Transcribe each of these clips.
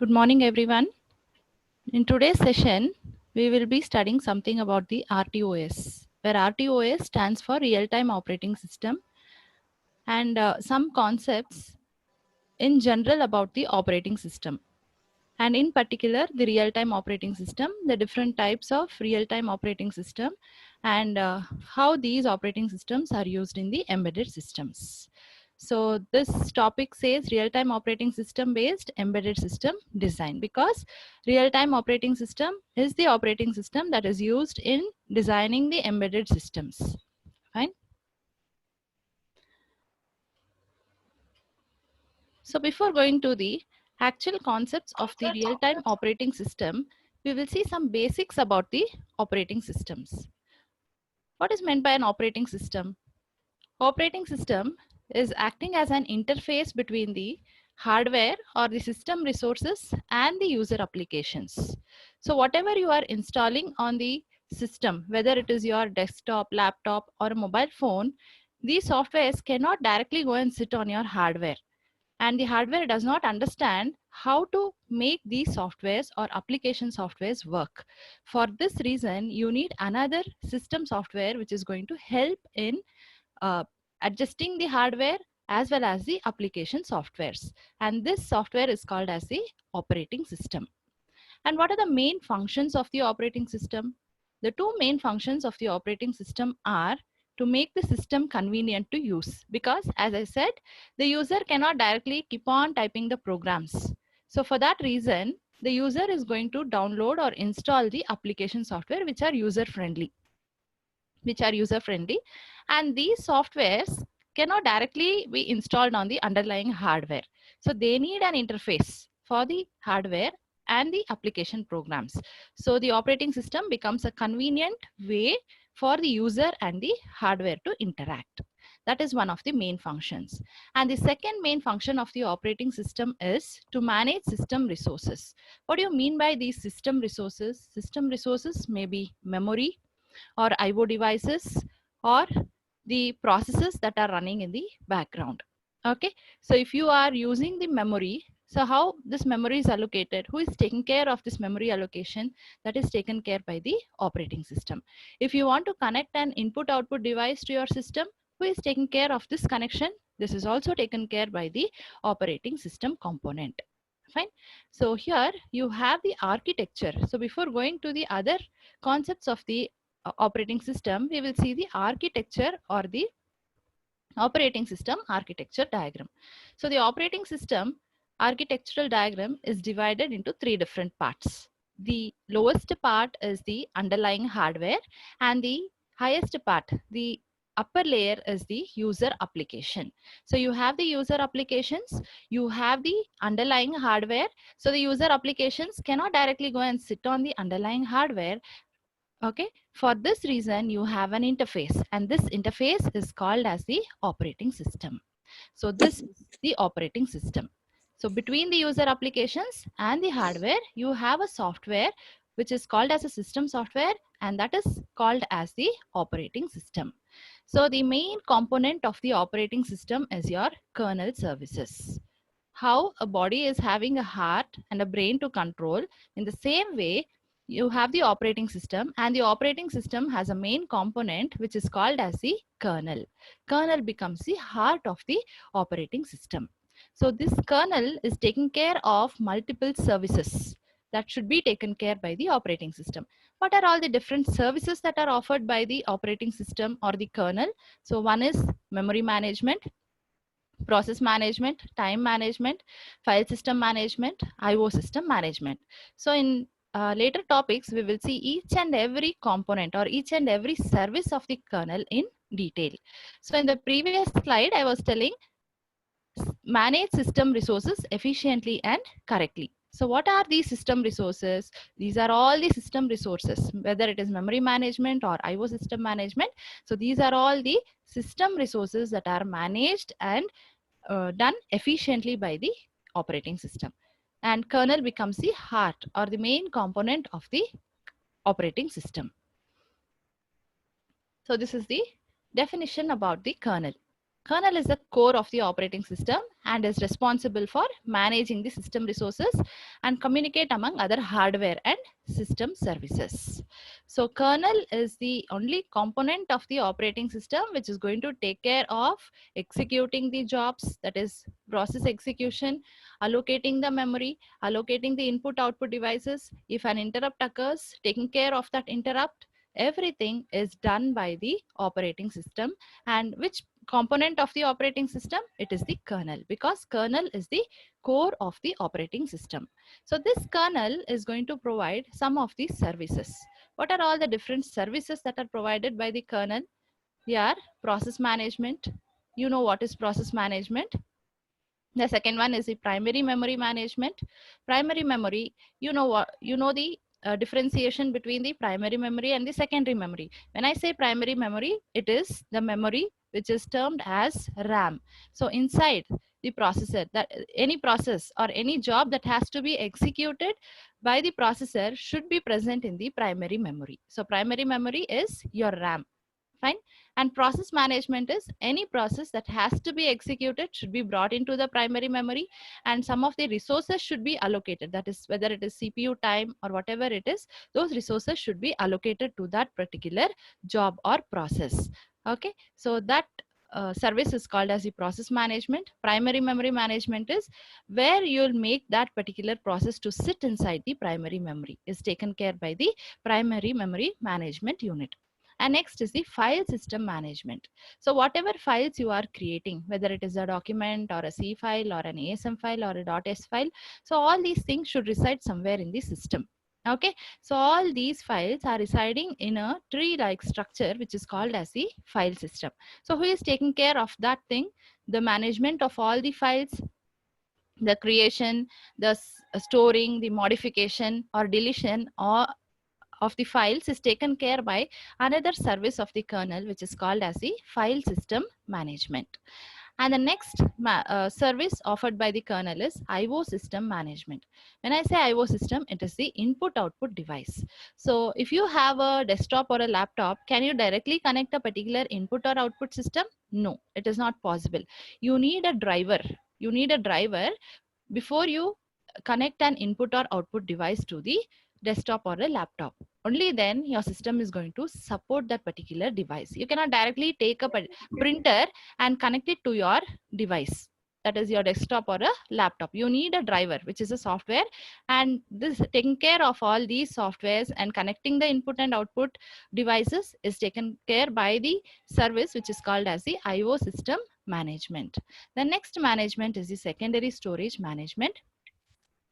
Good morning, everyone. In today's session, we will be studying something about the RTOS, where RTOS stands for Real-Time Operating System, and some concepts in general about the operating system. And in particular, the real-time operating system, the different types of real-time operating system, and how these operating systems are used in the embedded systems. So this topic says real-time operating system based embedded system design, because real-time operating system is the operating system that is used in designing the embedded systems. Fine. So before going to the actual concepts of the real-time operating system, we will see some basics about the operating systems. What is meant by an operating system? Operating system is acting as an interface between the hardware or the system resources and the user applications. So whatever you are installing on the system, whether it is your desktop, laptop, or a mobile phone, these softwares cannot directly go and sit on your hardware. And the hardware does not understand how to make these softwares or application softwares work. For this reason, you need another system software which is going to help in adjusting the hardware as well as the application softwares. And this software is called as the operating system. And what are the main functions of the operating system? The two main functions of the operating system are to make the system convenient to use, because as I said, the user cannot directly keep on typing the programs. So for that reason, the user is going to download or install the application software which are user friendly. And these softwares cannot directly be installed on the underlying hardware. So they need an interface for the hardware and the application programs. So the operating system becomes a convenient way for the user and the hardware to interact. That is one of the main functions. And the second main function of the operating system is to manage system resources. What do you mean by these system resources? System resources may be memory or IO devices or the processes that are running in the background. Okay, so if you are using the memory, so how this memory is allocated, who is taking care of this memory allocation? That is taken care by the operating system. If you want to connect an input output device to your system, who is taking care of this connection? This is also taken care by the operating system component. Fine. So here you have the architecture. So before going to the other concepts of the operating system, we will see the architecture or the operating system architecture diagram. So the operating system architectural diagram is divided into three different parts. The lowest part is the underlying hardware, and the highest part, the upper layer, is the user application. So you have the user applications, you have the underlying hardware. So the user applications cannot directly go and sit on the underlying hardware. Okay, for this reason you have an interface, and this interface is called as the operating system. So this is the operating system. So between the user applications and the hardware, you have a software which is called as a system software, and that is called as the operating system. So the main component of the operating system is your kernel services. How a body is having a heart and a brain to control, in the same way you have the operating system, and the operating system has a main component which is called as the kernel. Kernel becomes the heart of the operating system. So this kernel is taking care of multiple services that should be taken care by the operating system. What are all the different services that are offered by the operating system or the kernel? So one is memory management, process management, time management, file system management, IO system management. So in later topics, we will see each and every component or each and every service of the kernel in detail. So in the previous slide, I was telling manage system resources efficiently and correctly. So what are these system resources? These are all the system resources, whether it is memory management or IO system management. So these are all the system resources that are managed and done efficiently by the operating system. And kernel becomes the heart or the main component of the operating system. So this is the definition about the kernel. Kernel is the core of the operating system, and is responsible for managing the system resources and communicate among other hardware and system services. So kernel is the only component of the operating system which is going to take care of executing the jobs, that is process execution, allocating the memory, allocating the input output devices. If an interrupt occurs, taking care of that interrupt, everything is done by the operating system. And which component of the operating system? It is the kernel, because kernel is the core of the operating system. So this kernel is going to provide some of these services. What are all the different services that are provided by the kernel? They are process management. You know what is process management. The second one is the primary memory management. Primary memory, you know what, you know the differentiation between the primary memory and the secondary memory. When I say primary memory, it is the memory which is termed as RAM. So inside the processor, that any process or any job that has to be executed by the processor should be present in the primary memory. So primary memory is your RAM. Fine. And process management is any process that has to be executed should be brought into the primary memory, and some of the resources should be allocated. That is, whether it is CPU time or whatever it is, those resources should be allocated to that particular job or process. Okay. So that service is called as the process management. Primary memory management is where you'll make that particular process to sit inside the primary memory, is taken care by the primary memory management unit. And next is the file system management. So whatever files you are creating, whether it is a document or a C file or an ASM file or a .s file, so all these things should reside somewhere in the system. Okay, so all these files are residing in a tree-like structure which is called as the file system. So who is taking care of that thing? The management of all the files, the creation, the storing, the modification or deletion, or of the files is taken care by another service of the kernel which is called as the file system management. And the next service offered by the kernel is IO system management. When I say IO system, it is the input output device. So if you have a desktop or a laptop, can you directly connect a particular input or output system? No, it is not possible. You need a driver. You need a driver before you connect an input or output device to the desktop or a laptop. Only then your system is going to support that particular device. You cannot directly take a printer and connect it to your device, that is your desktop or a laptop. You need a driver, which is a software, and this taking care of all these softwares and connecting the input and output devices is taken care by the service which is called as the IO system management. The next management is the secondary storage management.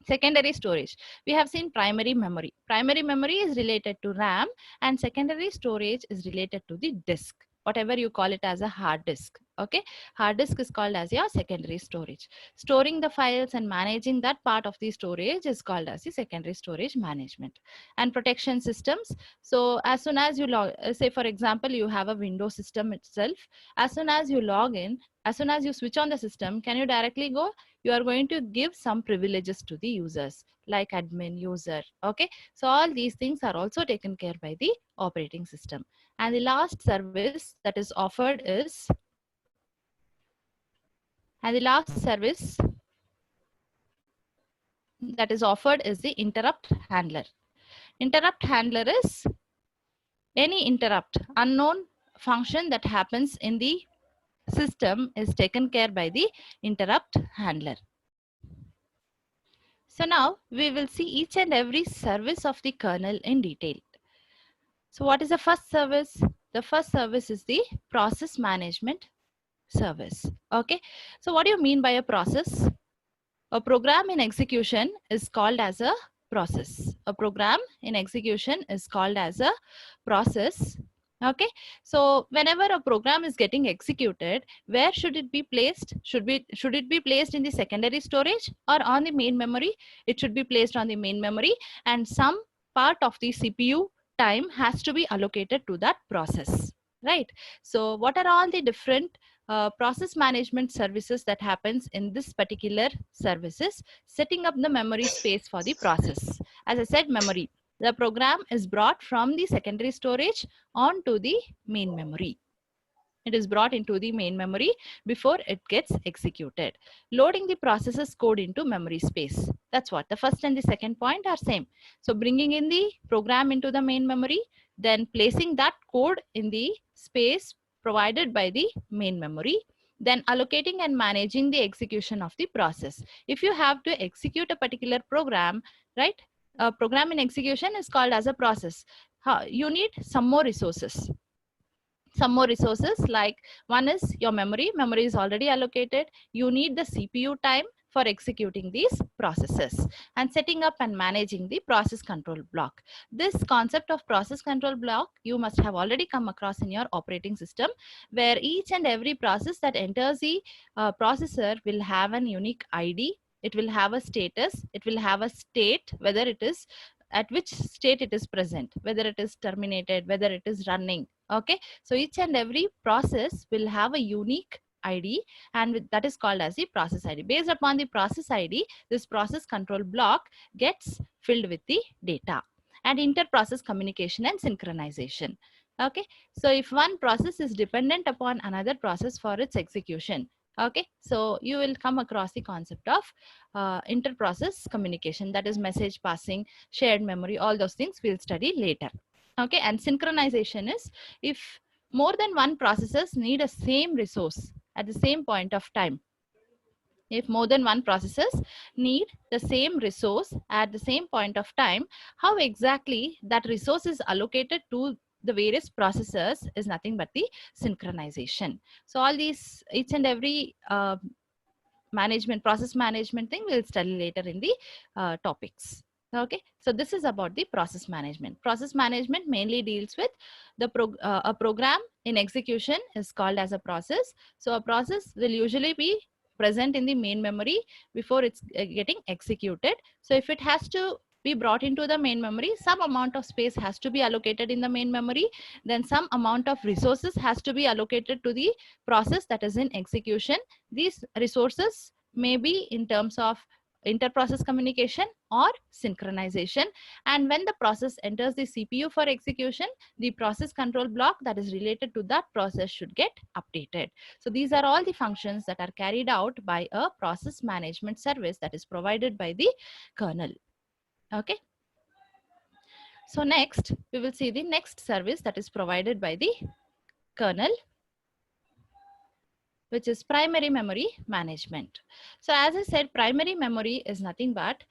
Secondary storage, we have seen primary memory. Primary memory is related to RAM, and secondary storage is related to the disk, whatever you call it as a hard disk. Okay, hard disk is called as your secondary storage. Storing the files and managing that part of the storage is called as the secondary storage management. And protection systems, so as soon as you log, say for example you have a Windows system itself, as soon as you log in, as soon as you switch on the system, can you directly go? You are going to give some privileges to the users like admin, user. Okay, so all these things are also taken care by the operating system. And the last service that is offered is, the interrupt handler. Interrupt handler is any interrupt, unknown function that happens in the system is taken care by the interrupt handler. So now we will see each and every service of the kernel in detail. So what is the first service? The first service is the process management service. Okay, so what do you mean by a process? A program in execution is called as a process. A program in execution is called as a process. Okay, so whenever a program is getting executed, where should it be placed? Should it be placed in the secondary storage or on the main memory? It should be placed on the main memory, and some part of the CPU time has to be allocated to that process, right? So what are all the different process management services that happens in this particular services? Setting up the memory space for the process. As I said, memory, the program is brought from the secondary storage onto the main memory. It is brought into the main memory before it gets executed. Loading the processes code into memory space. That's what the first and the second point are same. So bringing in the program into the main memory, then placing that code in the space provided by the main memory, then allocating and managing the execution of the process. If you have to execute a particular program, right? A program in execution is called as a process. You need some more resources. Some more resources, like one is your memory. Memory is already allocated. You need the CPU time for executing these processes, and setting up and managing the process control block. This concept of process control block you must have already come across in your operating system, where each and every process that enters the processor will have an unique ID. It will have a status. It will have a state, whether it is at which state it is present, whether it is terminated, whether it is running. Okay, so each and every process will have a unique ID, and that is called as the process ID. Based upon the process ID, this process control block gets filled with the data, and inter-process communication and synchronization. Okay, so if one process is dependent upon another process for its execution, okay, so you will come across the concept of inter-process communication, that is message passing, shared memory, all those things we'll study later. Okay, and synchronization is if more than one processors need a same resource at the same point of time. If more than one processors need the same resource at the same point of time, how exactly that resource is allocated to the various processors is nothing but the synchronization. So all these, each and every process management thing we'll study later in the topics. Okay, so this is about the process management. Process management mainly deals with the a program in execution is called as a process. So a process will usually be present in the main memory before it's getting executed. So if it has to be brought into the main memory, some amount of space has to be allocated in the main memory. Then some amount of resources has to be allocated to the process that is in execution. These resources may be in terms of inter-process communication or synchronization. And when the process enters the CPU for execution, the process control block that is related to that process should get updated. So these are all the functions that are carried out by a process management service that is provided by the kernel. Okay. So next, we will see the next service that is provided by the kernel, which is primary memory management. So as I said, primary memory is nothing but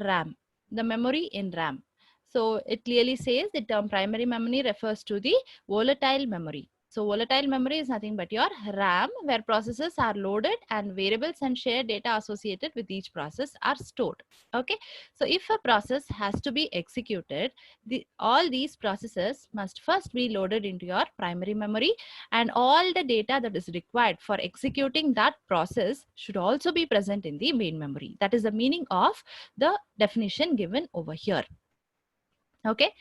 RAM, the memory in RAM. So it clearly says the term primary memory refers to the volatile memory. So volatile memory is nothing but your RAM, where processes are loaded and variables and shared data associated with each process are stored. Okay, so if a process has to be executed, all these processes must first be loaded into your primary memory, and all the data that is required for executing that process should also be present in the main memory. That is the meaning of the definition given over here. Okay,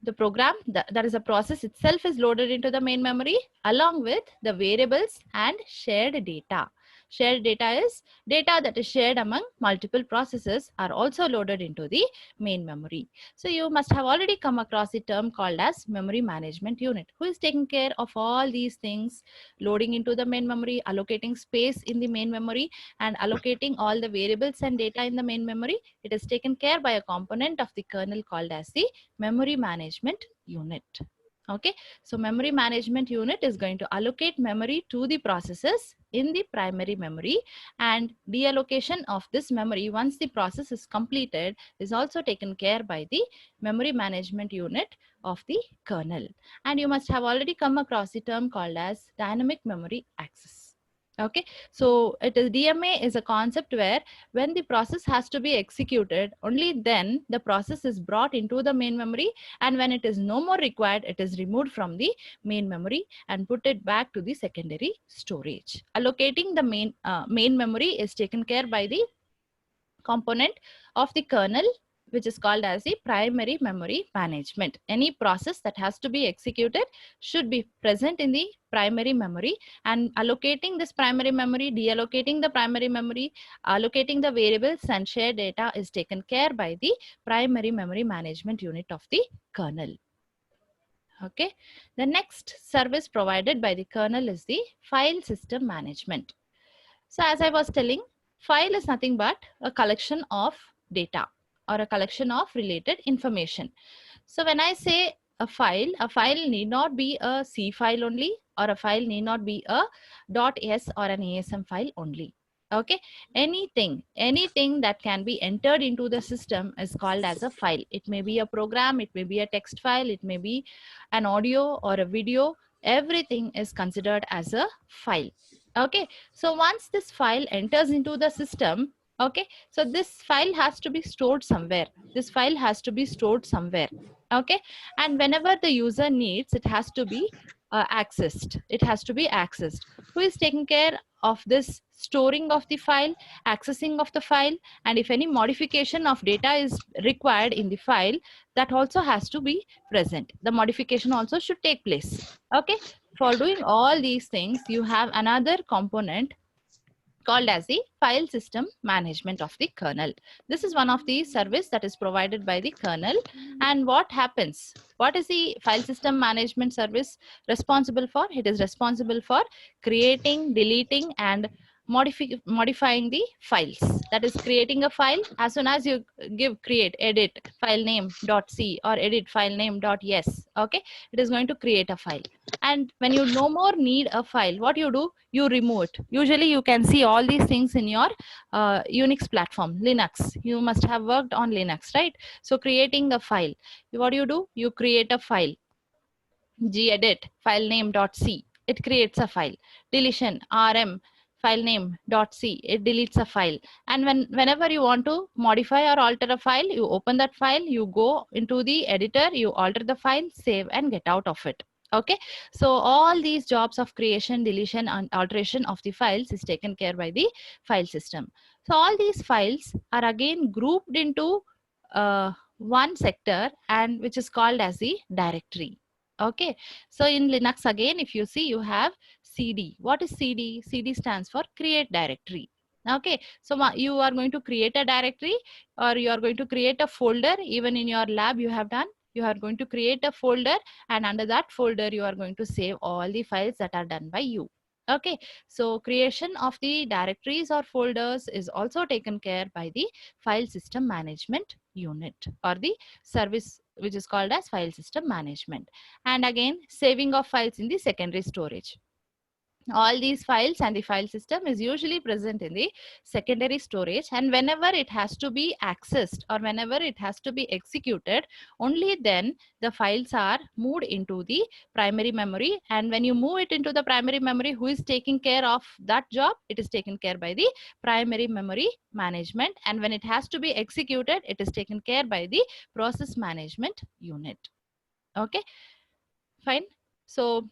the program that is a process itself is loaded into the main memory along with the variables and shared data. Shared data is data that is shared among multiple processes are also loaded into the main memory. So you must have already come across the term called as memory management unit, who is taking care of all these things, loading into the main memory, allocating space in the main memory, and allocating all the variables and data in the main memory. It is taken care by a component of the kernel called as the memory management unit. Okay, so memory management unit is going to allocate memory to the processes in the primary memory, and deallocation of this memory once the process is completed is also taken care by the memory management unit of the kernel. And you must have already come across the term called as dynamic memory access. Okay, so DMA is a concept where when the process has to be executed, only then the process is brought into the main memory, and when it is no more required, it is removed from the main memory and put it back to the secondary storage. Allocating the main memory is taken care by the component of the kernel, which is called as the primary memory management. Any process that has to be executed should be present in the primary memory, and allocating this primary memory, deallocating the primary memory, allocating the variables and shared data is taken care by the primary memory management unit of the kernel. Okay. The next service provided by the kernel is the file system management. So as I was telling, file is nothing but a collection of data or a collection of related information. So when I say a file need not be a C file only, or a file need not be a .s or an ASM file only. Okay, anything that can be entered into the system is called as a file. It may be a program, it may be a text file, it may be an audio or a video. Everything is considered as a file. Okay, so once this file enters into the system, okay, so this file has to be stored somewhere. This file has to be stored somewhere. Okay, and whenever the user needs, it has to be accessed. It has to be accessed. Who is taking care of this storing of the file, accessing of the file, and if any modification of data is required in the file, that also has to be present. The modification also should take place. Okay, for doing all these things, you have another component called as the file system management of the kernel. This is one of the service that is provided by the kernel. And what happens? What is the file system management service responsible for? It is responsible for creating, deleting, and modifying the files. That is creating a file. As soon as you give create edit file name .c or edit file name .s, okay, it is going to create a file. And when you no more need a file, what you do? You remove it. Usually you can see all these things in your Unix platform, Linux. You must have worked on Linux, right? So creating the file, what do? You create a file, gedit file name .c, it creates a file. Deletion rm file name .c, it deletes a file. And whenever you want to modify or alter a file, you open that file, you go into the editor, you alter the file, save, and get out of it. Okay, so all these jobs of creation, deletion, and alteration of the files is taken care by the file system. So all these files are again grouped into one sector, and which is called as the directory. Okay, so in Linux again, if you see, you have CD. What is CD? CD stands for create directory. Okay, so you are going to create a directory, or you are going to create a folder. Even in your lab you have done, you are going to create a folder, and under that folder you are going to save all the files that are done by you. Okay, so creation of the directories or folders is also taken care by the file system management unit, or the service which is called as file system management. And again, saving of files in the secondary storage. All these files and the file system is usually present in the secondary storage, and whenever it has to be accessed or whenever it has to be executed, only then the files are moved into the primary memory. And when you move it into the primary memory, who is taking care of that job? It is taken care by the primary memory management. And when it has to be executed, it is taken care by the process management unit. Okay, fine. So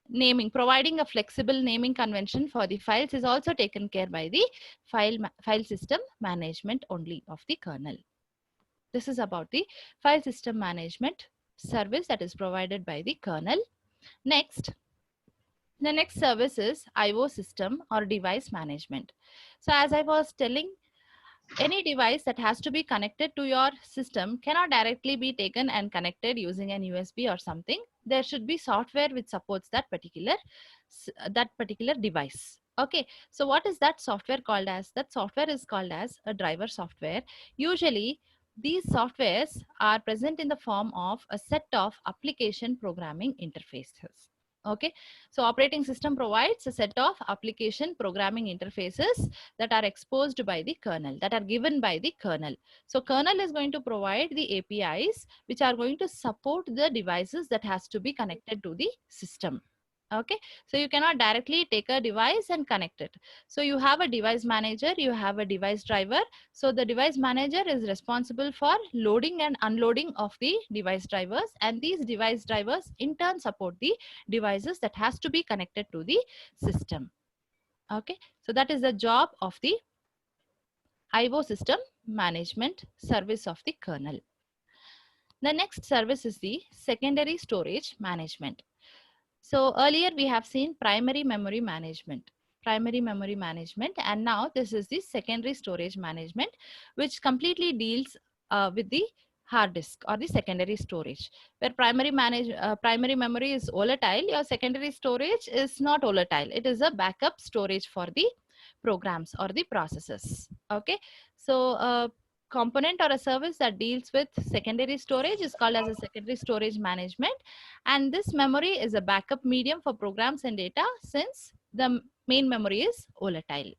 naming, providing a flexible naming convention for the files is also taken care by the file system management only of the kernel. This is about the file system management service that is provided by the kernel. Next, the next service is IO system or device management. So as I was telling, any device that has to be connected to your system cannot directly be taken and connected using an USB or something. There should be software which supports that particular device. Okay, so what is that software called as? That software is called as a driver software. Usually these softwares are present in the form of a set of application programming interfaces. Okay, so operating system provides a set of application programming interfaces that are exposed by the kernel, that are given by the kernel. So kernel is going to provide the APIs which are going to support the devices that has to be connected to the system. Okay, so you cannot directly take a device and connect it. So you have a device manager, you have a device driver. So the device manager is responsible for loading and unloading of the device drivers, and these device drivers in turn support the devices that has to be connected to the system. Okay, so that is the job of the IO system management service of the kernel. The next service is the secondary storage management. So earlier we have seen primary memory management, and now this is the secondary storage management, which completely deals with the hard disk or the secondary storage. Where primary memory is volatile, your secondary storage is not volatile. It is a backup storage for the programs or the processes. Okay, so a component or a service that deals with secondary storage is called as a secondary storage management, and this memory is a backup medium for programs and data since the main memory is volatile.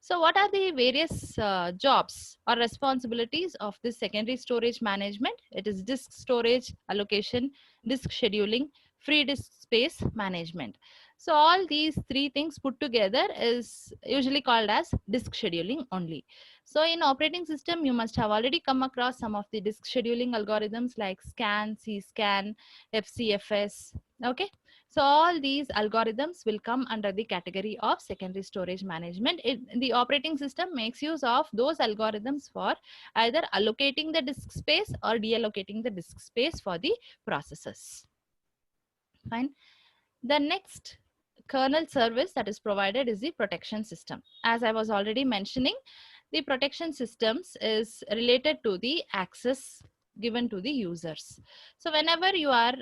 So what are the various jobs or responsibilities of this secondary storage management? It is disk storage allocation, disk scheduling, free disk space management. So all these three things put together is usually called as disk scheduling only. So in operating system, you must have already come across some of the disk scheduling algorithms like scan, cscan, FCFS. Okay. So all these algorithms will come under the category of secondary storage management. The operating system makes use of those algorithms for either allocating the disk space or deallocating the disk space for the processes. Fine. The next kernel service that is provided is the protection system. As I was already mentioning, the protection systems is related to the access given to the users. So whenever you are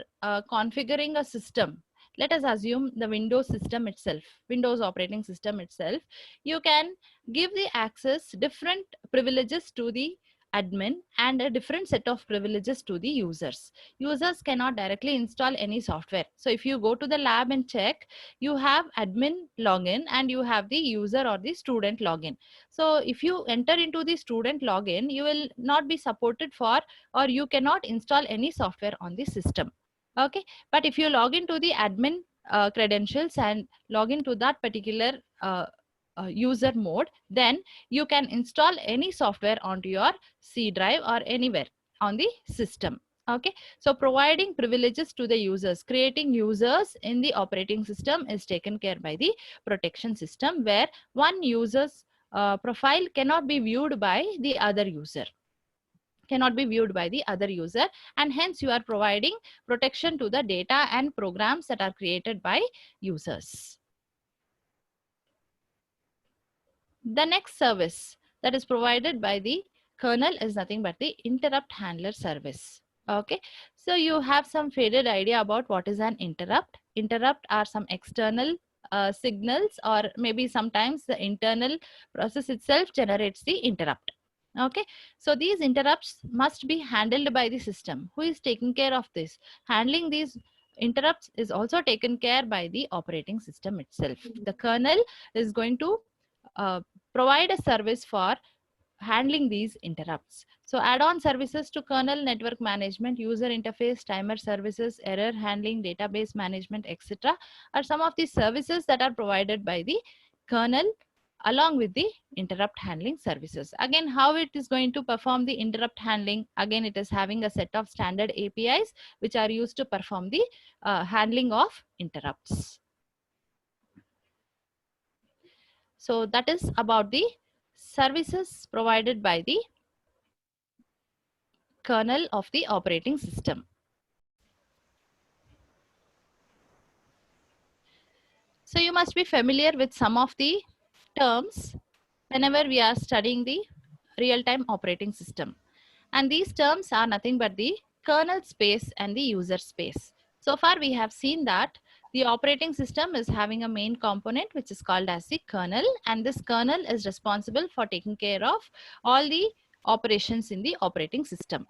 configuring a system, let us assume the Windows system itself, Windows operating system itself, you can give the access different privileges to the admin and a different set of privileges to the users. Users cannot directly install any software. So if you go to the lab and check, you have admin login and you have the user or the student login. So if you enter into the student login, you will not be supported for, or you cannot install any software on the system. Okay, but if you log into the admin credentials and log into that particular user mode, then you can install any software onto your C drive or anywhere on the system. Okay, so providing privileges to the users, creating users in the operating system is taken care by the protection system, where one user's profile cannot be viewed by the other user, and hence you are providing protection to the data and programs that are created by users. The next service that is provided by the kernel is nothing but the interrupt handler service. Okay, so you have some faded idea about what is an interrupt. Interrupt are some external signals, or maybe sometimes the internal process itself generates the interrupt. Okay, so these interrupts must be handled by the system. Who is taking care of this? Handling these interrupts is also taken care by the operating system itself. The kernel is going to provide a service for handling these interrupts. So add-on services to kernel: network management, user interface, timer services, error handling, database management, etc. are some of the services that are provided by the kernel along with the interrupt handling services. Again, how it is going to perform the interrupt handling? Again, it is having a set of standard APIs which are used to perform the handling of interrupts. So that is about the services provided by the kernel of the operating system. So you must be familiar with some of the terms whenever we are studying the real-time operating system. And these terms are nothing but the kernel space and the user space. So far we have seen that the operating system is having a main component which is called as the kernel, and this kernel is responsible for taking care of all the operations in the operating system.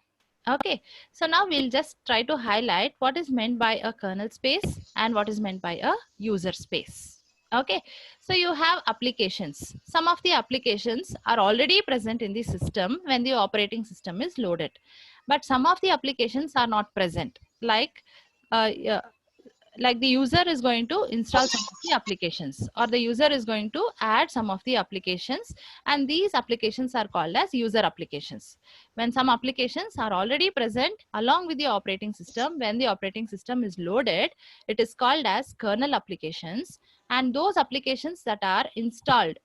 Okay, so now we'll just try to highlight what is meant by a kernel space and what is meant by a user space. Okay, so you have applications. Some of the applications are already present in the system when the operating system is loaded, but some of the applications are not present, like the user is going to install some of the applications, or the user is going to add some of the applications, and these applications are called as user applications. When some applications are already present along with the operating system, when the operating system is loaded, it is called as kernel applications, and those applications that are installed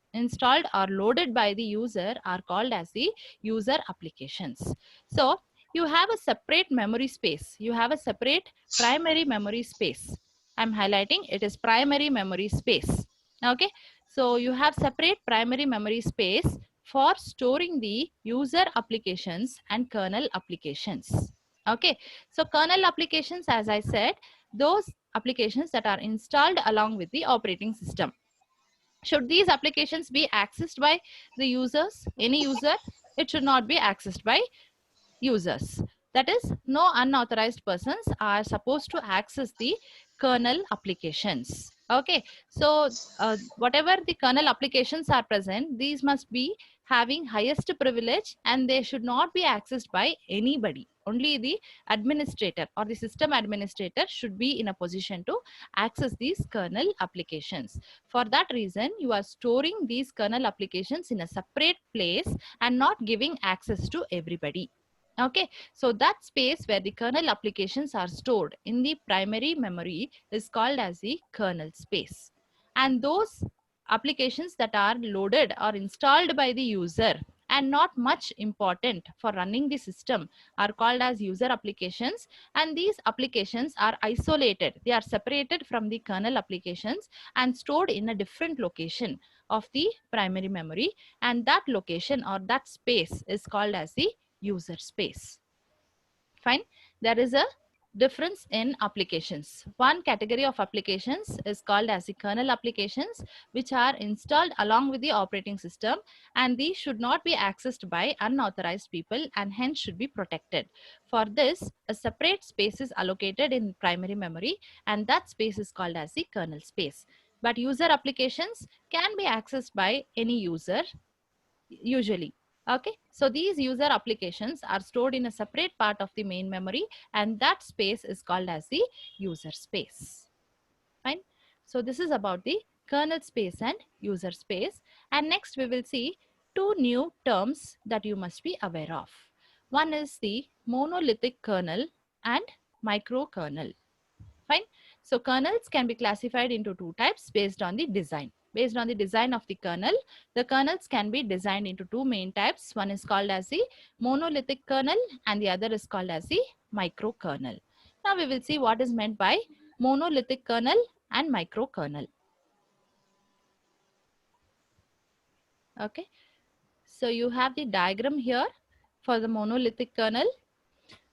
or loaded by the user are called as the user applications. So you have a separate memory space. You have a separate primary memory space. I'm highlighting it is primary memory space. Okay, so you have separate primary memory space for storing the user applications and kernel applications. Okay, so kernel applications, as I said, those applications that are installed along with the operating system. Should these applications be accessed by the users, any user? It should not be accessed by users. That is, no unauthorized persons are supposed to access the kernel applications. Okay, so whatever the kernel applications are present, these must be having highest privilege and they should not be accessed by anybody. Only the administrator or the system administrator should be in a position to access these kernel applications. For that reason, you are storing these kernel applications in a separate place and not giving access to everybody. Okay, so that space where the kernel applications are stored in the primary memory is called as the kernel space. And those applications that are loaded or installed by the user and not much important for running the system are called as user applications, and these applications are isolated. They are separated from the kernel applications and stored in a different location of the primary memory, and that location or that space is called as the user space. Fine. There is a difference in applications. One category of applications is called as the kernel applications, which are installed along with the operating system, and these should not be accessed by unauthorized people and hence should be protected. For this, a separate space is allocated in primary memory, and that space is called as the kernel space. But user applications can be accessed by any user usually. Okay, so these user applications are stored in a separate part of the main memory, and that space is called as the user space. Fine. So this is about the kernel space and user space. And next we will see two new terms that you must be aware of. One is the monolithic kernel and microkernel. Fine. So kernels can be classified into two types based on the design. Based on the design of the kernels can be designed into two main types. One is called as the monolithic kernel and the other is called as the microkernel. Now we will see what is meant by monolithic kernel and microkernel. Okay. So you have the diagram here for the monolithic kernel.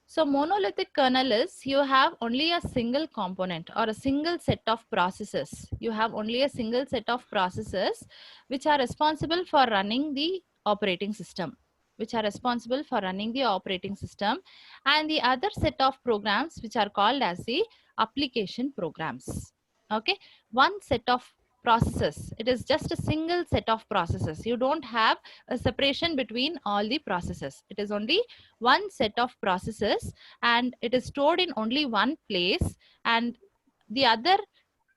So monolithic kernel is you have only a single component or a single set of processes. You have only a single set of processes which are responsible for running the operating system. And the other set of programs which are called as the application programs. Okay, one set of processes. It is just a single set of processes. You don't have a separation between all the processes. It is only one set of processes and it is stored in only one place, and the other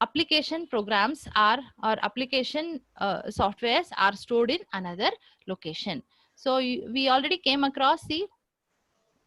application programs are or application softwares are stored in another location. So we already came across the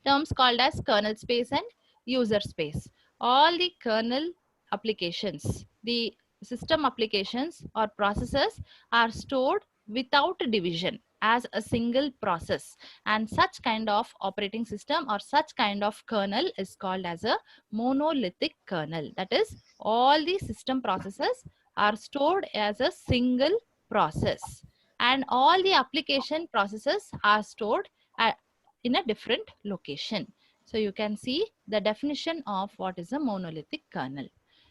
terms called as kernel space and user space. All the kernel applications, the system applications or processes are stored without division as a single process, and such kind of operating system or such kind of kernel is called as a monolithic kernel. That is, all the system processes are stored as a single process and all the application processes are stored in a different location. So you can see the definition of what is a monolithic kernel.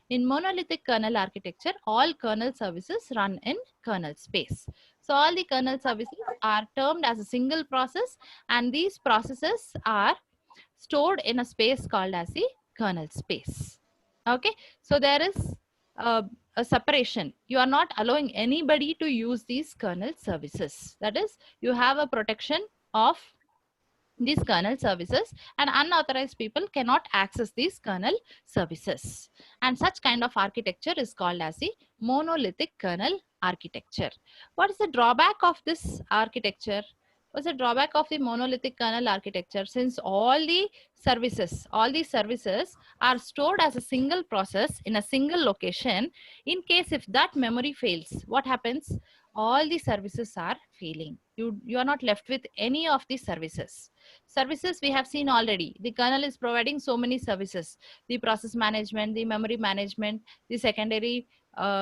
In monolithic kernel architecture, all kernel services run in kernel space. So all the kernel services are termed as a single process, and these processes are stored in a space called as the kernel space. Okay, so there is a separation. You are not allowing anybody to use these kernel services. That is, you have a protection of these kernel services, and unauthorized people cannot access these kernel services. And such kind of architecture is called as the monolithic kernel architecture. What is the drawback of this architecture? What's the drawback of the monolithic kernel architecture? Since all these services are stored as a single process in a single location, in case if that memory fails, what happens? All the services are failing. You are not left with any of these services. Services we have seen already. The kernel is providing so many services: the process management, the memory management, the secondary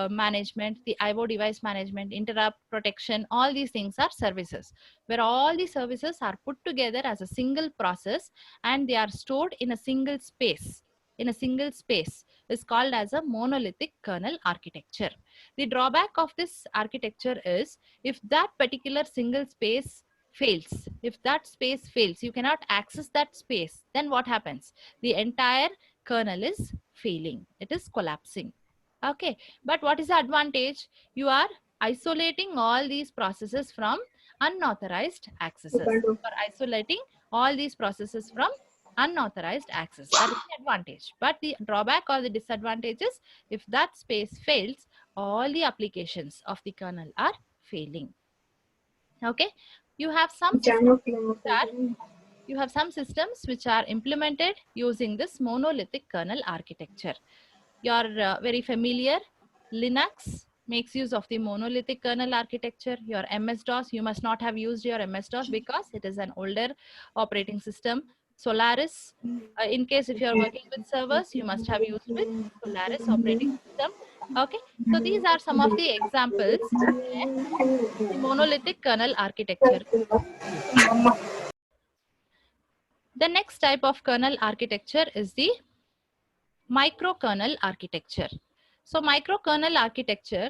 management, the IO device management, interrupt protection. All these things are services, where all the services are put together as a single process and they are stored in a single space. In a single space is called as a monolithic kernel architecture. The drawback of this architecture is if that particular single space fails, if that space fails, you cannot access that space, then what happens? The entire kernel is failing, it is collapsing. Okay, but what is the advantage? You are isolating all these processes from unauthorized accesses. You are isolating all these processes from unauthorized access. That is the advantage. But the drawback or the disadvantage is if that space fails, all the applications of the kernel are failing. Okay, you have some systems which are implemented using this monolithic kernel architecture. You're very familiar. Linux makes use of the monolithic kernel architecture. Your MS-DOS, you must not have used your MS-DOS because it is an older operating system. Solaris, in case if you're working with servers, you must have used with Solaris operating system. Okay, so these are some of the examples where the monolithic kernel architecture. The next type of kernel architecture is the microkernel architecture. So microkernel architecture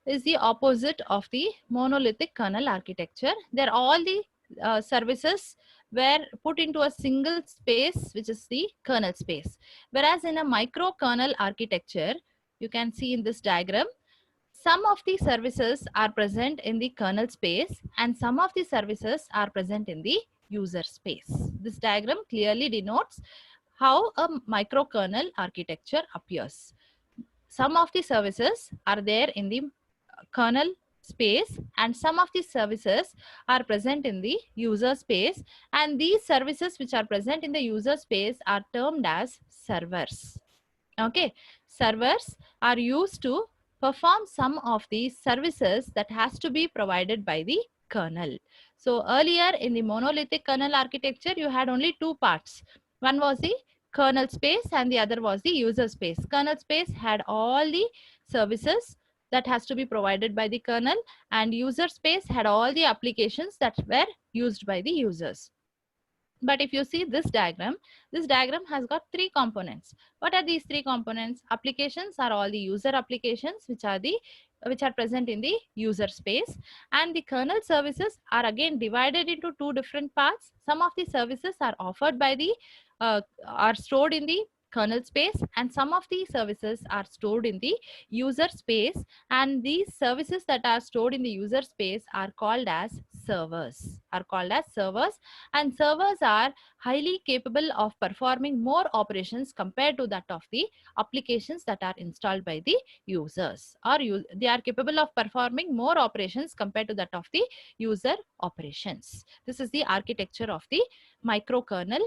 is the opposite of the monolithic kernel architecture. They're all the services were put into a single space, which is the kernel space. Whereas in a microkernel architecture, you can see in this diagram, some of the services are present in the kernel space and some of the services are present in the user space. This diagram clearly denotes how a microkernel architecture appears. Some of the services are there in the kernel space and some of the services are present in the user space, and these services which are present in the user space are termed as servers. Okay, servers are used to perform some of the services that has to be provided by the kernel. So earlier in the monolithic kernel architecture, you had only two parts. One was the kernel space and the other was the user space. Kernel space had all the services that has to be provided by the kernel, and user space had all the applications that were used by the users. But if you see this diagram has got three components. What are these three components? Applications are all the user applications which are present in the user space, and the kernel services are again divided into two different parts. Some of the services are offered by the are stored in the kernel space, and some of the services are stored in the user space, and these services that are stored in the user space are called as servers, and servers are highly capable of performing more operations compared to that of the applications that are installed by the users, or they are capable of performing more operations compared to that of the user operations. This is the architecture of the microkernel.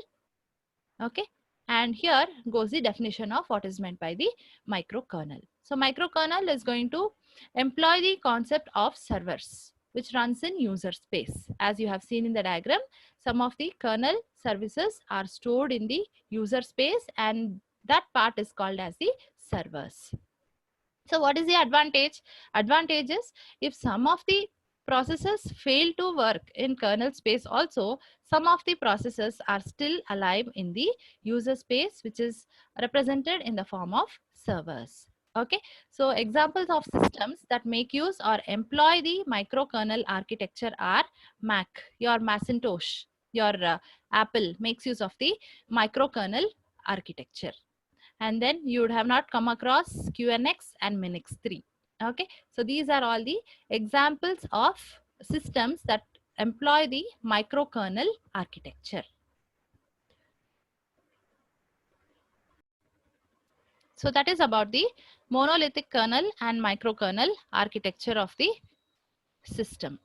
Okay, and here goes the definition of what is meant by the microkernel. So microkernel is going to employ the concept of servers which runs in user space. As you have seen in the diagram, some of the kernel services are stored in the user space, and that part is called as the servers. So what is the advantage? Advantage is if some of the processes fail to work in kernel space also, some of the processes are still alive in the user space, which is represented in the form of servers. Okay, so examples of systems that make use or employ the microkernel architecture are Mac, your Macintosh, your Apple makes use of the microkernel architecture. And then you would have not come across QNX and Minix 3. Okay, so these are all the examples of systems that employ the microkernel architecture. So that is about the monolithic kernel and microkernel architecture of the system.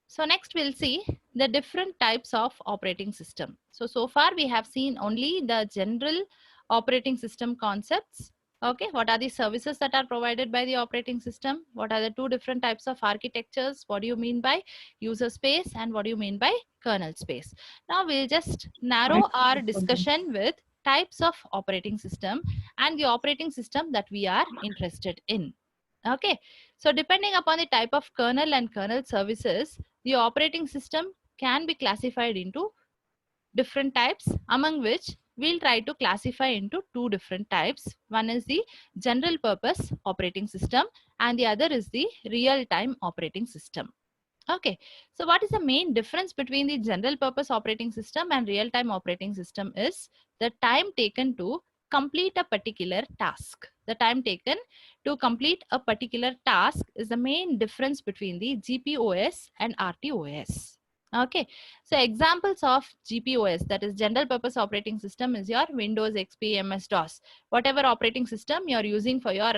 So next we'll see the different types of operating system. So far we have seen only the general operating system concepts. Okay, what are the services that are provided by the operating system? What are the two different types of architectures? What do you mean by user space and what do you mean by kernel space? Now we'll just narrow our discussion with types of operating system and the operating system that we are interested in. Okay, so depending upon the type of kernel and kernel services, the operating system can be classified into different types, among which we'll try to classify into two different types. One is the general purpose operating system and the other is the real-time operating system. Okay, so what is the main difference between the general purpose operating system and real-time operating system is the time taken to complete a particular task. The time taken to complete a particular task is the main difference between the GPOS and RTOS. Okay, so examples of GPOS, that is general purpose operating system, is your Windows XP, MS DOS, whatever operating system you're using for your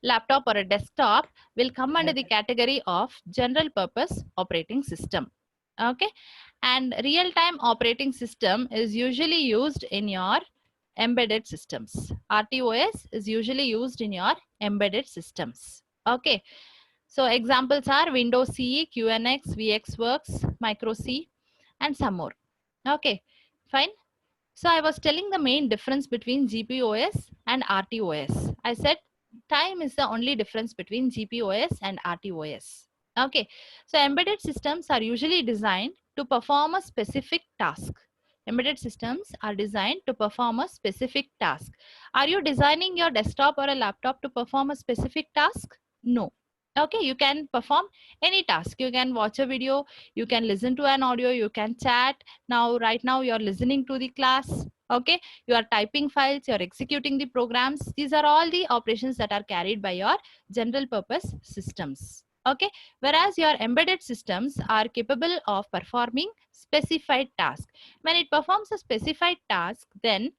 laptop or a desktop will come under the category of general purpose operating system. Okay, and real time operating system is usually used in your embedded systems. RTOS is usually used in your embedded systems. Okay, so examples are Windows CE, QNX, VxWorks, Micro C, and some more. Okay, fine. So I was telling the main difference between GPOS and RTOS. I said time is the only difference between GPOS and RTOS. Okay, so embedded systems are usually designed to perform a specific task. Embedded systems are designed to perform a specific task. Are you designing your desktop or a laptop to perform a specific task? No. Okay, you can perform any task. You can watch a video, you can listen to an audio, you can chat. Now, right now, you're listening to the class. Okay, you are typing files, you're executing the programs. These are all the operations that are carried by your general purpose systems. Okay, whereas your embedded systems are capable of performing specified tasks. When it performs a specified task, then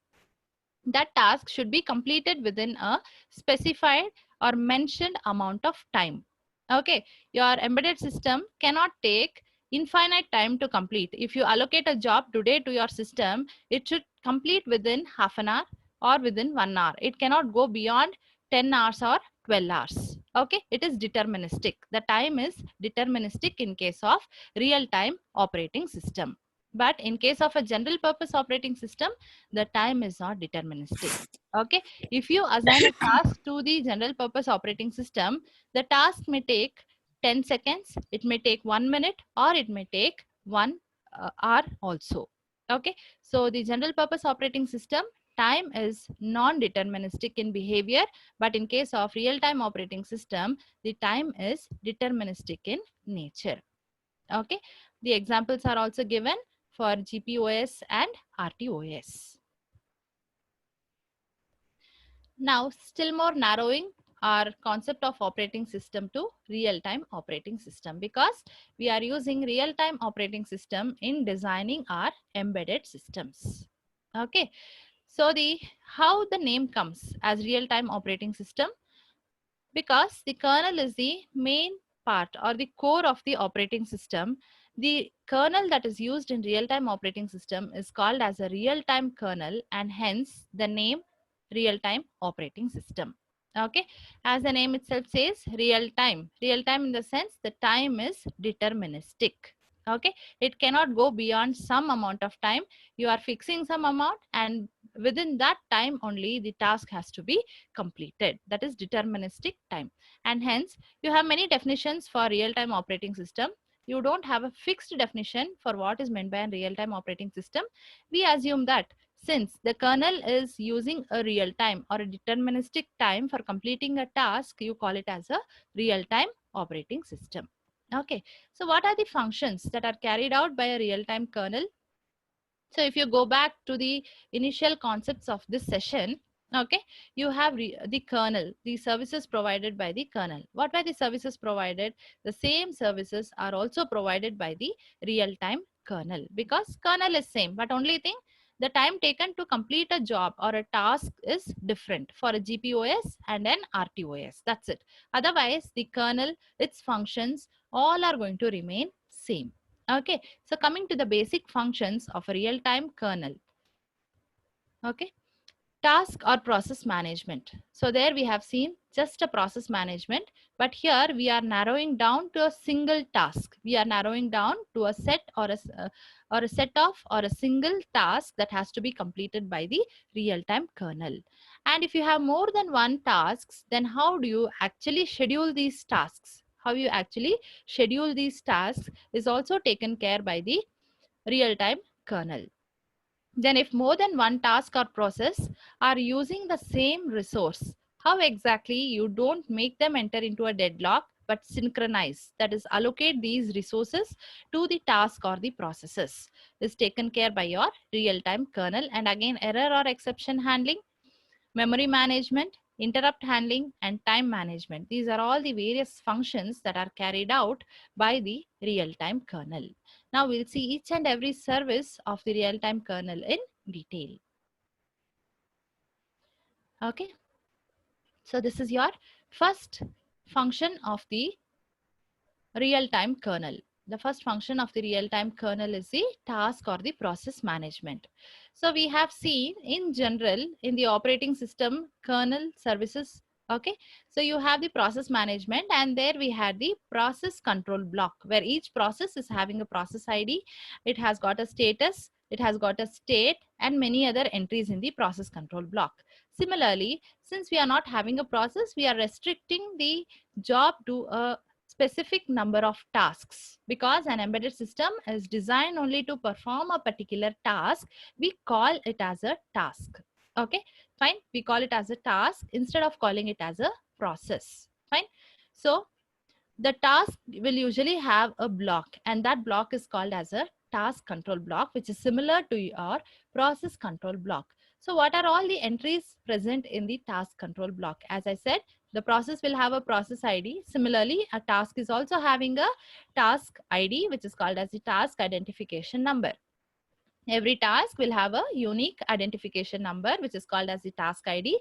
that task should be completed within a specified or mentioned amount of time. Okay, your embedded system cannot take infinite time to complete. If you allocate a job today to your system, it should complete within half an hour or within 1 hour. It cannot go beyond 10 hours or 12 hours. Okay, it is deterministic. The time is deterministic in case of real-time operating system. But in case of a general purpose operating system, the time is not deterministic. Okay, if you assign a task to the general purpose operating system, the task may take 10 seconds, it may take 1 minute, or it may take 1 hour also. Okay, so the general purpose operating system time is non-deterministic in behavior, but in case of real-time operating system, the time is deterministic in nature. Okay, the examples are also given for GPOS and RTOS. Now, still more narrowing our concept of operating system to real-time operating system, because we are using real-time operating system in designing our embedded systems. Okay, so how the name comes as real-time operating system, because the kernel is the main part or the core of the operating system. The kernel that is used in real-time operating system is called as a real-time kernel, and hence the name real-time operating system. Okay, as the name itself says, real-time. Real-time in the sense the time is deterministic. Okay, it cannot go beyond some amount of time. You are fixing some amount, and within that time only the task has to be completed. That is deterministic time. And hence you have many definitions for real-time operating system. You don't have a fixed definition for what is meant by a real-time operating system. We assume that since the kernel is using a real time or a deterministic time for completing a task, you call it as a real-time operating system. Okay, so what are the functions that are carried out by a real-time kernel? So if you go back to the initial concepts of this session, okay, you have the kernel, the services provided by the kernel. What were the services provided? The same services are also provided by the real-time kernel, because kernel is same, but only thing, the time taken to complete a job or a task is different for a GPOS and an RTOS. That's it. Otherwise, the kernel, its functions, all are going to remain same. Okay, so coming to the basic functions of a real-time kernel. Okay, Task or process management. So there we have seen just a process management, but here we are narrowing down to a single task. We are narrowing down to a set or or a set of or a single task that has to be completed by the real-time kernel. And if you have more than one tasks, then how do you actually schedule these tasks? How you actually schedule these tasks is also taken care by the real-time kernel. Then if more than one task or process are using the same resource, how exactly you don't make them enter into a deadlock but synchronize, that is allocate these resources to the task or the processes, is taken care by your real-time kernel. And again, error or exception handling, memory management, interrupt handling, and time management. These are all the various functions that are carried out by the real-time kernel. Now we'll see each and every service of the real-time kernel in detail. Okay. So this is your first function of the real-time kernel. The first function of the real-time kernel is the task or the process management. So we have seen in general in the operating system kernel services. Okay, so you have the process management, and there we had the process control block where each process is having a process ID. It has got a status, it has got a state, and many other entries in the process control block. Similarly, since we are not having a process, we are restricting the job to a specific number of tasks. Because an embedded system is designed only to perform a particular task, we call it as a task. Okay, fine. We call it as a task instead of calling it as a process. Fine. So the task will usually have a block, and that block is called as a task control block, which is similar to your process control block. So what are all the entries present in the task control block? As I said, the process will have a process ID. Similarly, a task is also having a task ID, which is called as the task identification number. Every task will have a unique identification number, which is called as the task ID.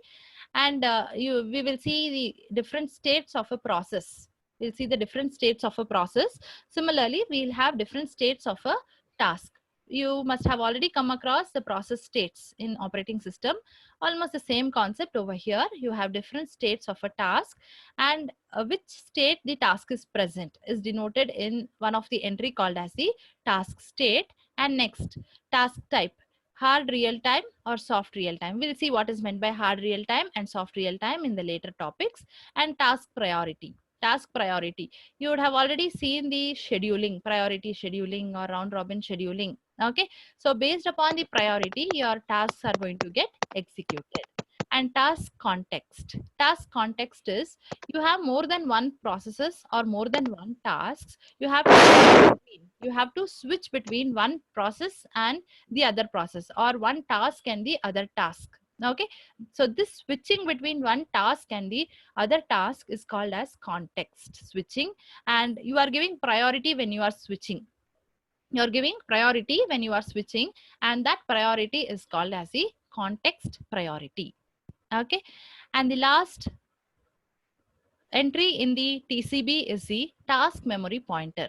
And we will see the different states of a process. We'll see the different states of a process. Similarly, we'll have different states of a task. You must have already come across the process states in operating system. Almost the same concept over here. You have different states of a task, and which state the task is present is denoted in one of the entry called as the task state. And next, task type, hard real time or soft real time. We'll see what is meant by hard real time and soft real time in the later topics. And task priority. Task priority. You would have already seen the scheduling, priority scheduling or round robin scheduling. Okay. So based upon the priority, your tasks are going to get executed. And task context. Task context is you have more than one processes or more than one tasks. You have to switch between one process and the other process, or one task and the other task. Okay, so this switching between one task and the other task is called as context switching, and you are giving priority when you are switching. You're giving priority when you are switching, and that priority is called as the context priority. Okay, and the last entry in the TCB is the task memory pointer.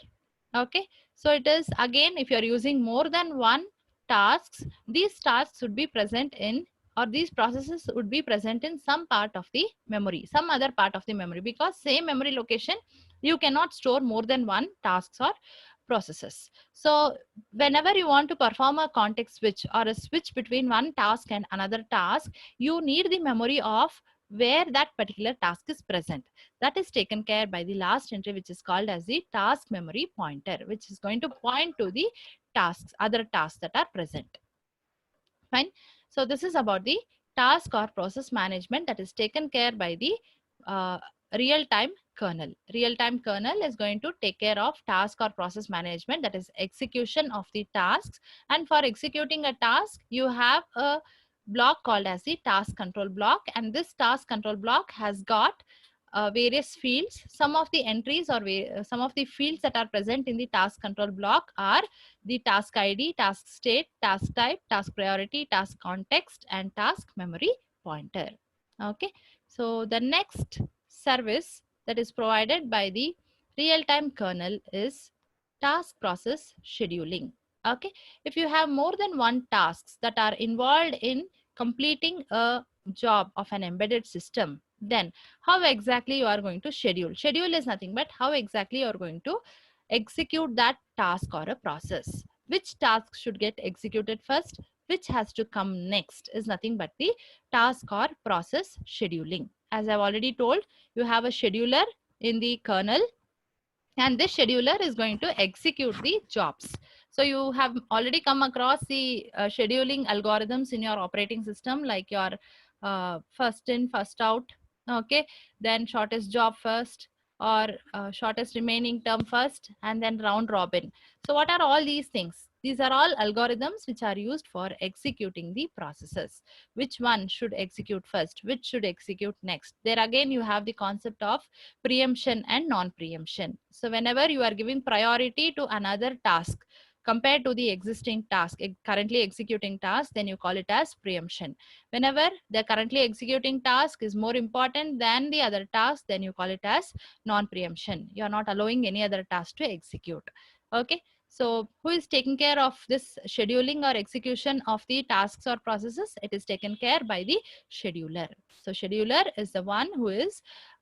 Okay, so it is again, if you're using more than one tasks, these tasks would be present in, or these processes would be present in some part of the memory, some other part of the memory, because same memory location you cannot store more than one tasks or processes. So whenever you want to perform a context switch or a switch between one task and another task, you need the memory of where that particular task is present. That is taken care by the last entry, which is called as the task memory pointer, which is going to point to the tasks, other tasks that are present. Fine. So this is about the task or process management that is taken care by the real-time kernel. Real-time kernel is going to take care of task or process management, that is execution of the tasks. And for executing a task, you have a block called as the task control block, and this task control block has got various fields. Some of the entries or some of the fields that are present in the task control block are the task ID, task state, task type, task priority, task context, and task memory pointer. Okay, so the next service that is provided by the real-time kernel is task process scheduling. Okay, if you have more than one tasks that are involved in completing a job of an embedded system, then how exactly you are going to schedule? Schedule is nothing but how exactly you are going to execute that task or a process. Which task should get executed first? Which has to come next is nothing but the task or process scheduling. As I've already told, you have a scheduler in the kernel, and this scheduler is going to execute the jobs. So you have already come across the scheduling algorithms in your operating system, like your first in, first out, okay, then shortest job first, or shortest remaining term first, and then round robin. So what are all these things? These are all algorithms which are used for executing the processes. Which one should execute first? Which should execute next? There again, you have the concept of preemption and non-preemption. So whenever you are giving priority to another task compared to the existing task, currently executing task, then you call it as preemption. Whenever the currently executing task is more important than the other task, then you call it as non-preemption. You are not allowing any other task to execute. Okay. So who is taking care of this scheduling or execution of the tasks or processes? It is taken care by the scheduler. So scheduler is the one who is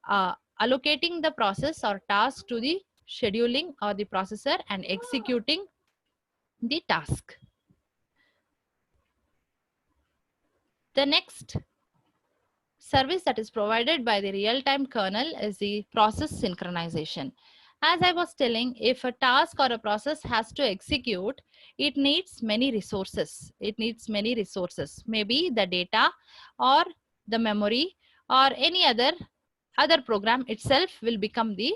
allocating the process or task to the scheduling or the processor and executing the task. The next service that is provided by the real-time kernel is the process synchronization. As I was telling, if a task or a process has to execute, it needs many resources. It needs many resources, maybe the data or the memory or any other program itself will become the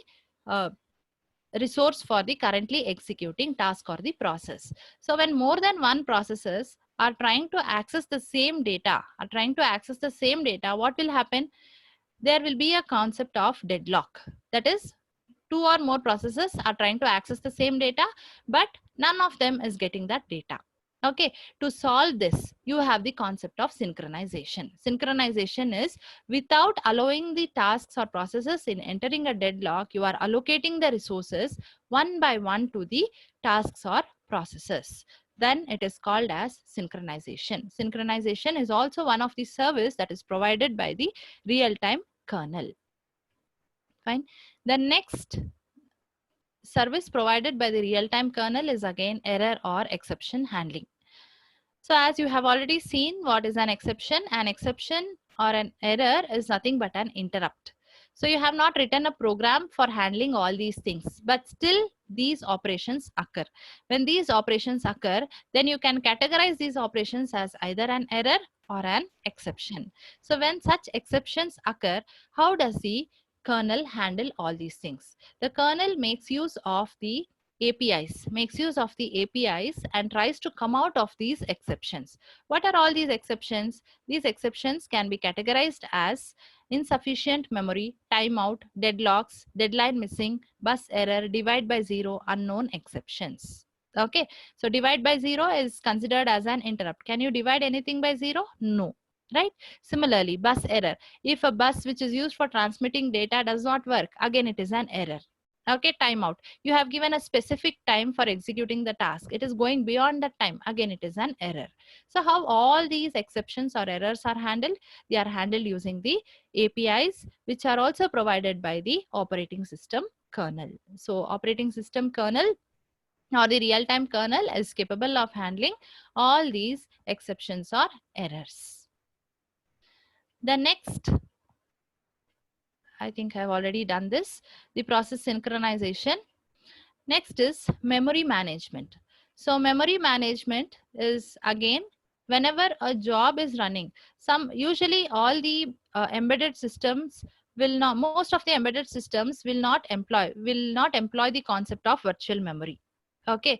resource for the currently executing task or the process. So when more than one processes are trying to access the same data, what will happen? There will be a concept of deadlock. That is, two or more processes are trying to access the same data, but none of them is getting that data. Okay, to solve this, you have the concept of synchronization. Synchronization is without allowing the tasks or processes in entering a deadlock, you are allocating the resources one by one to the tasks or processes. Then it is called as synchronization. Synchronization is also one of the service that is provided by the real-time kernel. Fine. The next service provided by the real-time kernel is again error or exception handling. So as you have already seen, what is an exception? An exception or an error is nothing but an interrupt. So you have not written a program for handling all these things, but still these operations occur. When these operations occur, then you can categorize these operations as either an error or an exception. So when such exceptions occur, how does the kernel handle all these things? The kernel makes use of the APIs, and tries to come out of these exceptions. What are all these exceptions? These exceptions can be categorized as insufficient memory, timeout, deadlocks, deadline missing, bus error, divide by zero, unknown exceptions. Okay, so divide by zero is considered as an interrupt. Can you divide anything by zero? No. Right? Similarly, bus error. If a bus which is used for transmitting data does not work, again it is an error. Okay, timeout. You have given a specific time for executing the task. It is going beyond that time. Again, it is an error. So how all these exceptions or errors are handled? They are handled using the APIs, which are also provided by the operating system kernel. So operating system kernel or the real-time kernel is capable of handling all these exceptions or errors. The next, I think I've already done this, the process synchronization. Next is memory management. So memory management is again, whenever a job is running, usually all the embedded systems will not, most of the embedded systems will not employ the concept of virtual memory. Okay,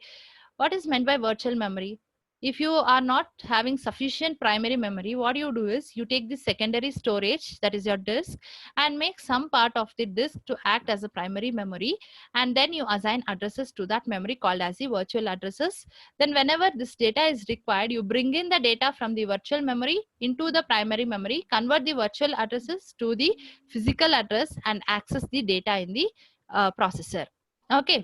what is meant by virtual memory? If you are not having sufficient primary memory, what you do is you take the secondary storage, that is your disk, and make some part of the disk to act as a primary memory, and then you assign addresses to that memory called as the virtual addresses. Then whenever this data is required, you bring in the data from the virtual memory into the primary memory, convert the virtual addresses to the physical address, and access the data in the processor. Okay.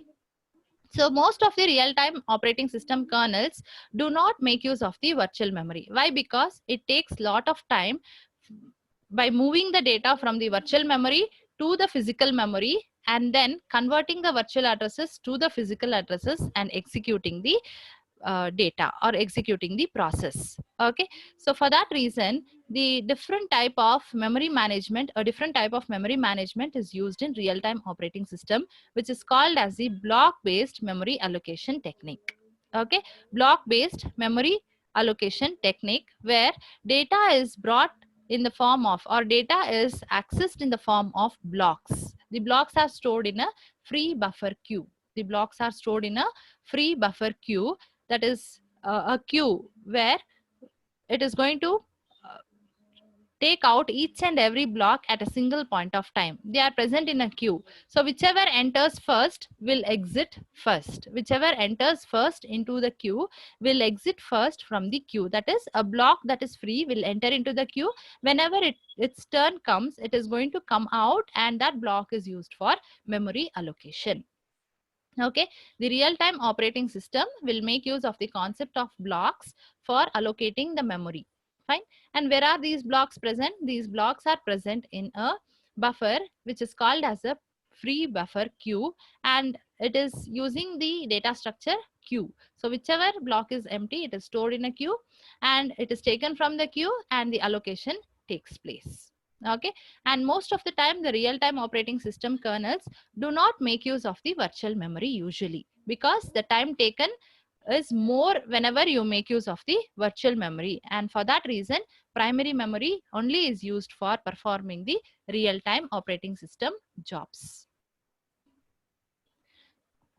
So most of the real-time operating system kernels do not make use of the virtual memory. Why? Because it takes lot of time by moving the data from the virtual memory to the physical memory and then converting the virtual addresses to the physical addresses and executing the data or executing the process. Okay, so for that reason, the different type of memory management, a different type of memory management is used in real-time operating system, which is called as the block-based memory allocation technique. Okay, block-based memory allocation technique, where data is brought in the form of, or data is accessed in the form of blocks. The blocks are stored in a free buffer queue. The blocks are stored in a free buffer queue, that is a queue where it is going to uh, take out each and every block at a single point of time. They are present in a queue. So whichever enters first will exit first. Whichever enters first into the queue will exit first from the queue. That is, a block that is free will enter into the queue. Whenever its turn comes, it is going to come out, and that block is used for memory allocation. Okay, the real-time operating system will make use of the concept of blocks for allocating the memory. Fine. And where are these blocks present? These blocks are present in a buffer, which is called as a free buffer queue, and it is using the data structure queue. So whichever block is empty, it is stored in a queue and it is taken from the queue and the allocation takes place. Okay, and most of the time the real-time operating system kernels do not make use of the virtual memory usually, because the time taken is more whenever you make use of the virtual memory, and for that reason primary memory only is used for performing the real-time operating system jobs.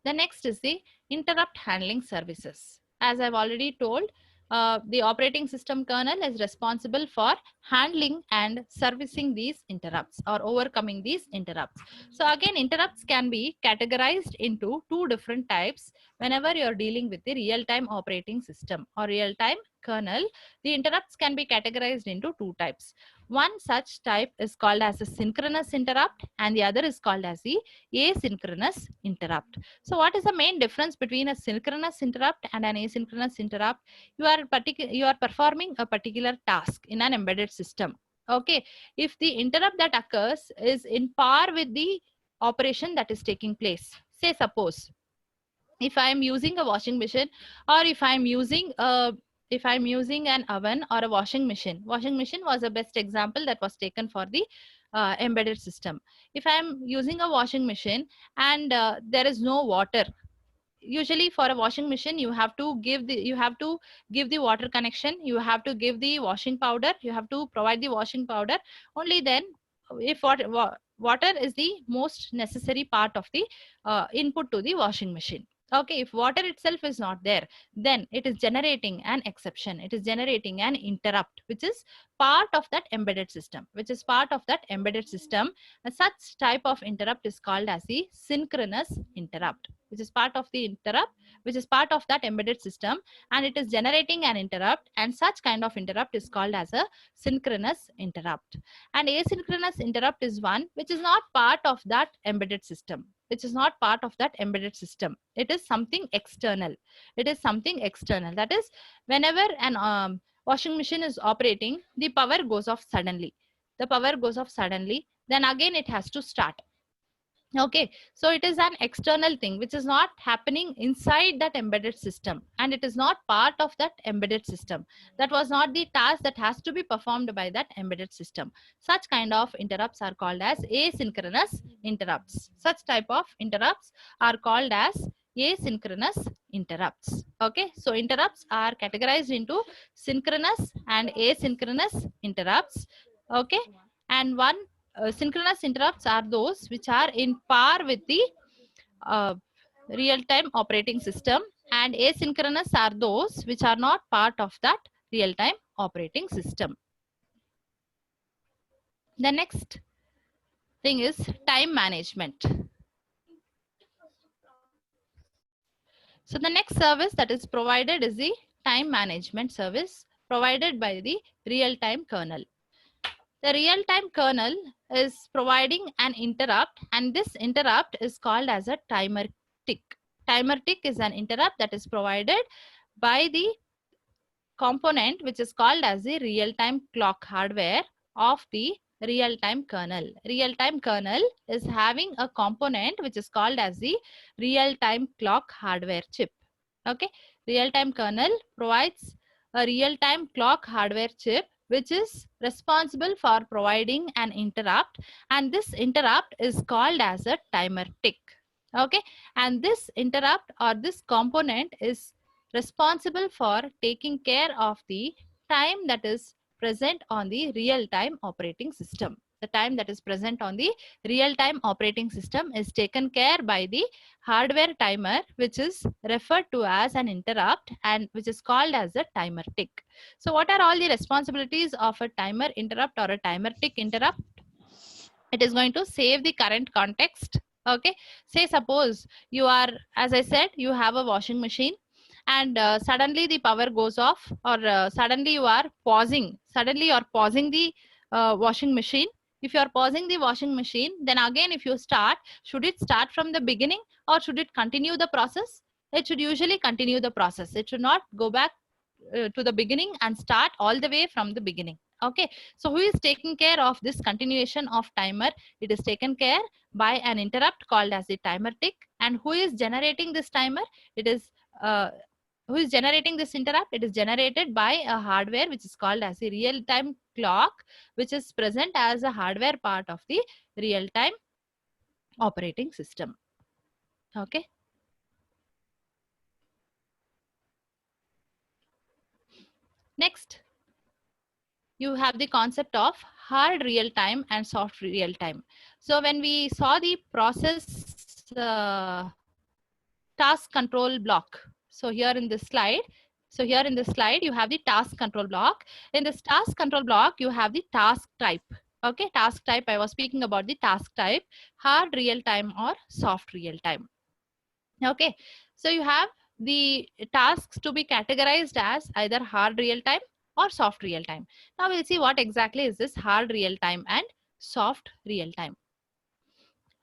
The next is the interrupt handling services. As I've already told, the operating system kernel is responsible for handling and servicing these interrupts or overcoming these interrupts. So again, interrupts can be categorized into two different types whenever you're dealing with the real-time operating system or real-time kernel. The interrupts can be categorized into two types. One such type is called as a synchronous interrupt and the other is called as the asynchronous interrupt. So what is the main difference between a synchronous interrupt and an asynchronous interrupt? You are performing a particular task in an embedded system. Okay, if the interrupt that occurs is in par with the operation that is taking place, say suppose if I am using a washing machine, or if I'm using an oven or a washing machine. Washing machine was the best example that was taken for the embedded system. If I'm using a washing machine and there is no water, usually for a washing machine you have to give the water connection, you have to give the washing powder, you have to provide the washing powder. Only then, if water is the most necessary part of the input to the washing machine. Okay, if water itself is not there, then it is generating an exception, it is generating an interrupt, which is part of that embedded system, such type of interrupt is called as the synchronous interrupt, which is part of the interrupt, which is part of that embedded system, and it is generating an interrupt, and such kind of interrupt is called as a synchronous interrupt. And asynchronous interrupt is one which is not part of that embedded system, which is not part of that embedded system. It is something external. It is something external. That is, whenever an washing machine is operating, the power goes off suddenly. The power goes off suddenly, then again it has to start. Okay, so it is an external thing which is not happening inside that embedded system, and it is not part of that embedded system. That was not the task that has to be performed by that embedded system. Such kind of interrupts are called as asynchronous interrupts. Such type of interrupts are called as asynchronous interrupts. Okay, so interrupts are categorized into synchronous and asynchronous interrupts. Okay, and one synchronous interrupts are those which are in par with the uh, real-time operating system, and asynchronous are those which are not part of that real-time operating system. The next thing is time management. So the next service that is provided is the time management service provided by the real-time kernel. The real-time kernel is providing an interrupt, and this interrupt is called as a timer tick. Timer tick is an interrupt that is provided by the component which is called as the real-time clock hardware of the real-time kernel. Real-time kernel is having a component which is called as the real-time clock hardware chip. Okay, real-time kernel provides a real-time clock hardware chip which is responsible for providing an interrupt, and this interrupt is called as a timer tick. Okay, and this interrupt or this component is responsible for taking care of the time that is present on the real-time operating system. The time that is present on the real-time operating system is taken care by the hardware timer, which is referred to as an interrupt and which is called as a timer tick. So what are all the responsibilities of a timer interrupt or a timer tick interrupt? It is going to save the current context. Okay, say suppose you are, as I said, you have a washing machine and suddenly the power goes off, or suddenly you are pausing, the washing machine. If you are pausing the washing machine, then again if you start, should it start from the beginning or should it continue the process? It should usually continue the process. It should not go back to the beginning and start all the way from the beginning. Okay, so who is taking care of this continuation of timer? It is taken care by an interrupt called as the timer tick. And who is generating this timer? It is who is generating this interrupt? It is generated by a hardware which is called as the real-time clock, which is present as a hardware part of the real-time operating system. Okay. Next, you have the concept of hard real time and soft real time. So when we saw the process task control block, so here in this slide, you have the task control block. In this task control block, you have the task type. Okay, task type, I was speaking about the task type, hard real time or soft real time. Okay, so you have the tasks to be categorized as either hard real time or soft real time. Now we'll see what exactly is this hard real time and soft real time.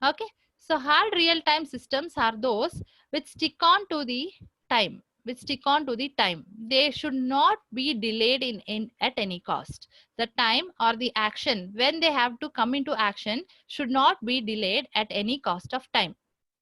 Okay, so hard real time systems are those which stick on to the time. They should not be delayed at any cost. The time or the action when they have to come into action should not be delayed at any cost of time.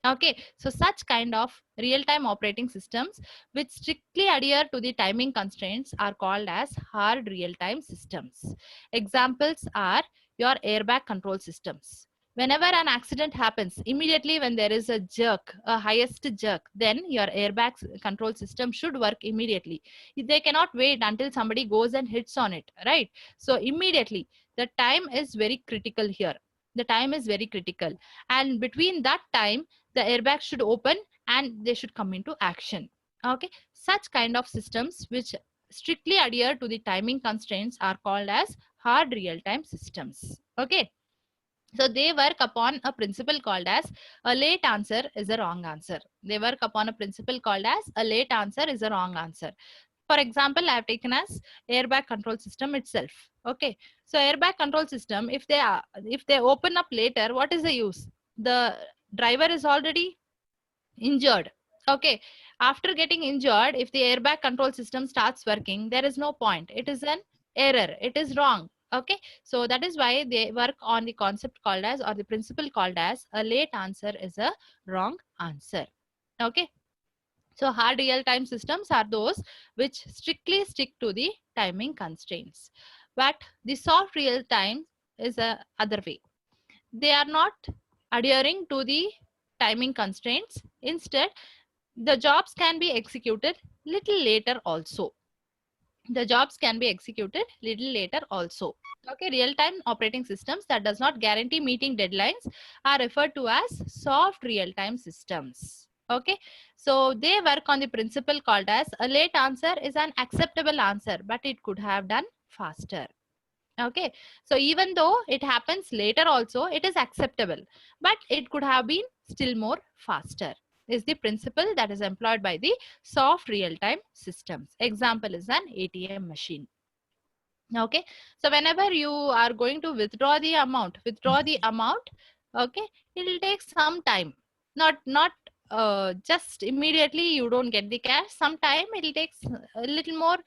Okay, so such kind of real-time operating systems which strictly adhere to the timing constraints are called as hard real-time systems. Examples are your airbag control systems. Whenever an accident happens, immediately when there is a jerk, a highest jerk, then your airbag control system should work immediately. They cannot wait until somebody goes and hits on it, right? So immediately, the time is very critical here. The time is very critical. And between that time, the airbag should open and they should come into action. Okay, such kind of systems which strictly adhere to the timing constraints are called as hard real-time systems. Okay, so they work upon a principle called as a late answer is a wrong answer. They work upon a principle called as a late answer is a wrong answer. For example, I have taken as airbag control system itself. Okay, so airbag control system, if they open up later, what is the use? The driver is already injured. Okay, after getting injured, if the airbag control system starts working, there is no point. It is an error. It is wrong. Okay, so that is why they work on the concept called as, or the principle called as, a late answer is a wrong answer. Okay, so hard real-time systems are those which strictly stick to the timing constraints. But the soft real-time is a other way. They are not adhering to the timing constraints. Instead, the jobs can be executed little later also. Okay, real-time operating systems that does not guarantee meeting deadlines are referred to as soft real-time systems. Okay, so they work on the principle called as a late answer is an acceptable answer, but it could have done faster. Okay, so even though it happens later also, it is acceptable, but it could have been still more faster, is the principle that is employed by the soft real-time systems. Example is an ATM machine. Okay, so whenever you are going to withdraw the amount, okay, it will take some time, not just immediately you don't get the cash. Sometime it takes a little more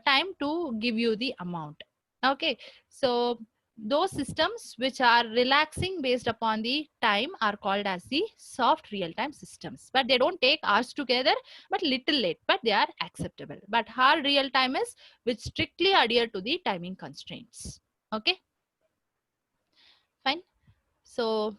time to give you the amount. Okay, so those systems which are relaxing based upon the time are called as the soft real-time systems, but they don't take hours together, but little late, but they are acceptable. But hard real-time is which strictly adhere to the timing constraints. Okay, fine. So